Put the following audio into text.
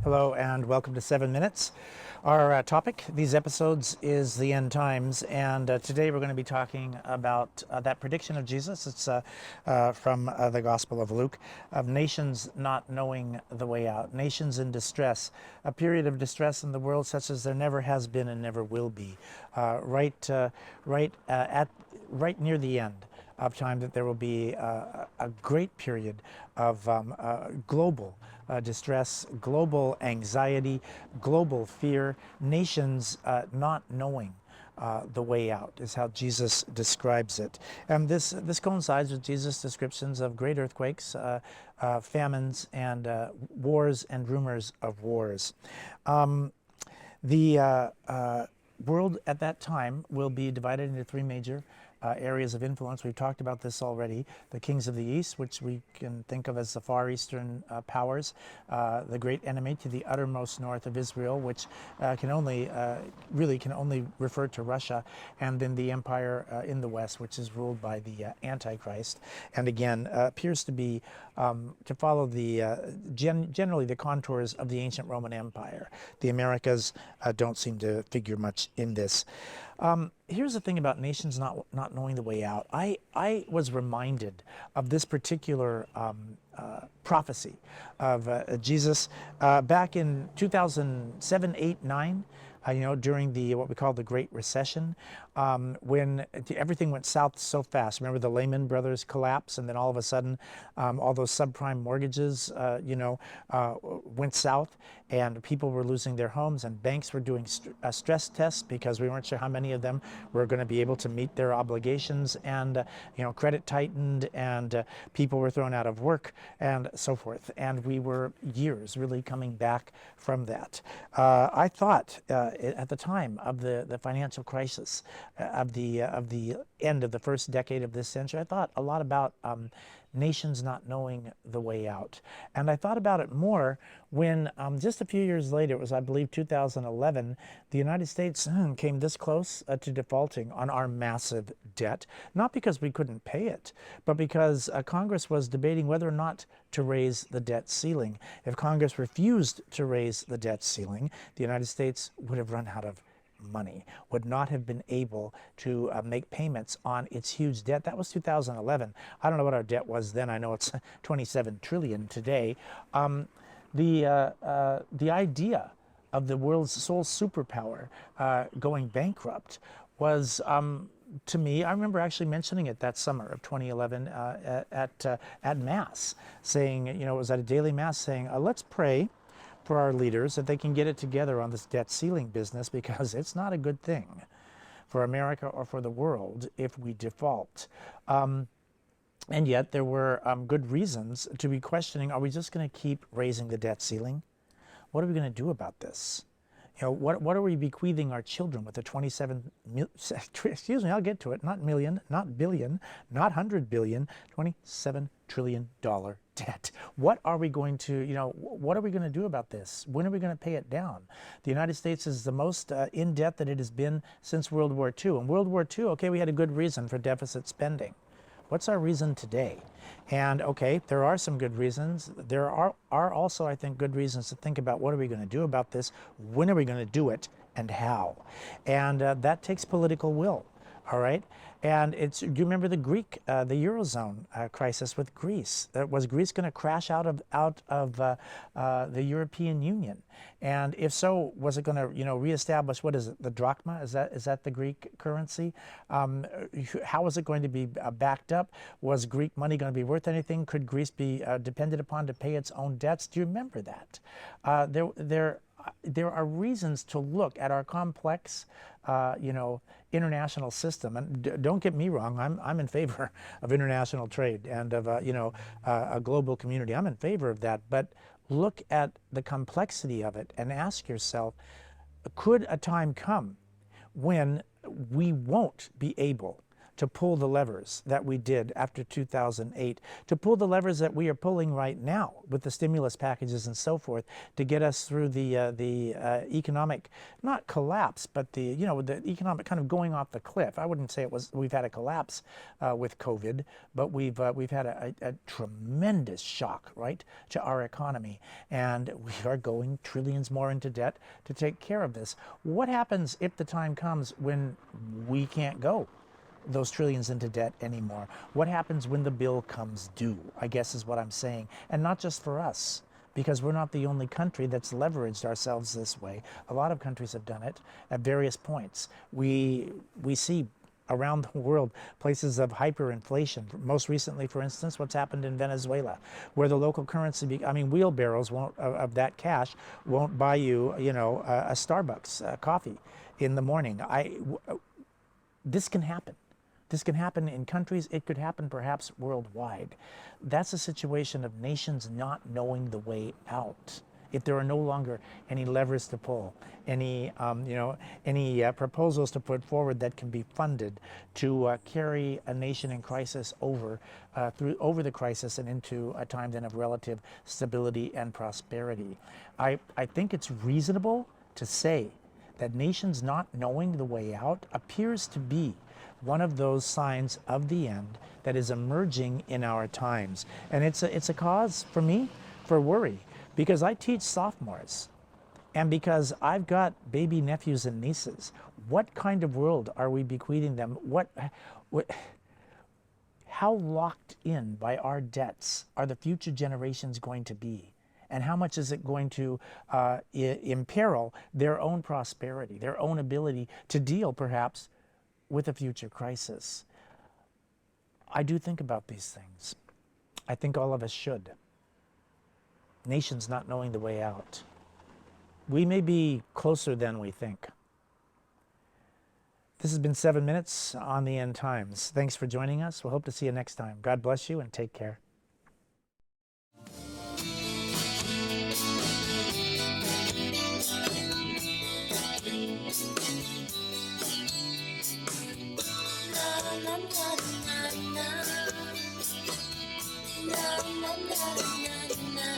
Hello and welcome to 7 Minutes. Our topic, these episodes, is the end times, and today we're going to be talking about that prediction of Jesus. It's from the Gospel of Luke, of nations not knowing the way out, nations in distress, a period of distress in the world such as there never has been and never will be, right near the end of time, that there will be a great period of global distress, global anxiety, global fear, nations not knowing the way out, is how Jesus describes it. And this coincides with Jesus' descriptions of great earthquakes, famines, and wars and rumors of wars. The world at that time will be divided into three major areas of influence. We've talked about this already. The kings of the east, which we can think of as the Far Eastern powers, the great enemy to the uttermost north of Israel, which can only refer to Russia, and then the empire in the west, which is ruled by the Antichrist, and again appears to be to follow the generally the contours of the ancient Roman Empire. The Americas don't seem to figure much in this. Here's the thing about nations not knowing the way out. I was reminded of this particular prophecy of Jesus back in 2007, 8, 9. During what we call the Great Recession, when everything went south so fast. Remember the Lehman Brothers collapse, and then all of a sudden, all those subprime mortgages, went south, and people were losing their homes, and banks were doing stress tests because we weren't sure how many of them were going to be able to meet their obligations, and credit tightened, and people were thrown out of work, and so forth. And we were years really coming back from that. I thought at the time of the financial crisis of the end of the first decade of this century, I thought a lot about nations not knowing the way out. And I thought about it more when just a few years later, it was, I believe, 2011, the United States came this close to defaulting on our massive debt, not because we couldn't pay it, but because Congress was debating whether or not to raise the debt ceiling. If Congress refused to raise the debt ceiling, the United States would have run out of money, would not have been able to make payments on its huge debt. That was 2011. I don't know what our debt was then. I know it's 27 trillion today. The idea of the world's sole superpower going bankrupt was, to me, I remember actually mentioning it that summer of 2011 at Mass, saying, it was at a daily Mass, saying, let's pray for our leaders that they can get it together on this debt ceiling business, because it's not a good thing for America or for the world if we default. And yet there were good reasons to be questioning, are we just going to keep raising the debt ceiling? What are we going to do about this? What are we bequeathing our children with the excuse me, I'll get to it, not million, not billion, not 100 billion, $27 trillion debt. What are we going to, what are we going to do about this? When are we going to pay it down? The United States is the most in debt that it has been since World War II. In World War II, okay, we had a good reason for deficit spending. What's our reason today? And okay, there are some good reasons. There are also, I think, good reasons to think about what are we going to do about this, when are we going to do it, and how. And that takes political will. All right, and do you remember the Eurozone crisis with Greece? Was Greece going to crash out of the European Union? And if so, was it going to reestablish, what is it, the drachma? Is that the Greek currency? How was it going to be backed up? Was Greek money going to be worth anything? Could Greece be depended upon to pay its own debts? Do you remember that? There are reasons to look at our complex, international system. And don't get me wrong, I'm in favor of international trade and of a global community. I'm in favor of that. But look at the complexity of it and ask yourself, could a time come when we won't be able to pull the levers that we did after 2008, to pull the levers that we are pulling right now with the stimulus packages and so forth, to get us through the economic, not collapse, but the economic kind of going off the cliff. I wouldn't say we've had a collapse with COVID, but we've had a tremendous shock, right, to our economy, and we are going trillions more into debt to take care of this. What happens if the time comes when we can't go those trillions into debt anymore? What happens when the bill comes due, I guess is what I'm saying. And not just for us, because we're not the only country that's leveraged ourselves this way. A lot of countries have done it at various points. We see around the world places of hyperinflation. Most recently, for instance, what's happened in Venezuela, where the local currency, wheelbarrows of that cash won't buy you, a Starbucks coffee in the morning. This can happen. This can happen in countries. It could happen perhaps worldwide. That's a situation of nations not knowing the way out. If there are no longer any levers to pull, any proposals to put forward that can be funded to carry a nation in crisis over the crisis and into a time then of relative stability and prosperity, I think it's reasonable to say that nations not knowing the way out appears to be one of those signs of the end that is emerging in our times. And it's a cause for me for worry, because I teach sophomores and because I've got baby nephews and nieces. What kind of world are we bequeathing them? How locked in by our debts are the future generations going to be? And how much is it going to imperil their own prosperity, their own ability to deal perhaps with a future crisis? I do think about these things. I think all of us should. Nations not knowing the way out. We may be closer than we think. This has been 7 Minutes on the End Times. Thanks for joining us. We'll hope to see you next time. God bless you and take care. Na na na na na na na na na na.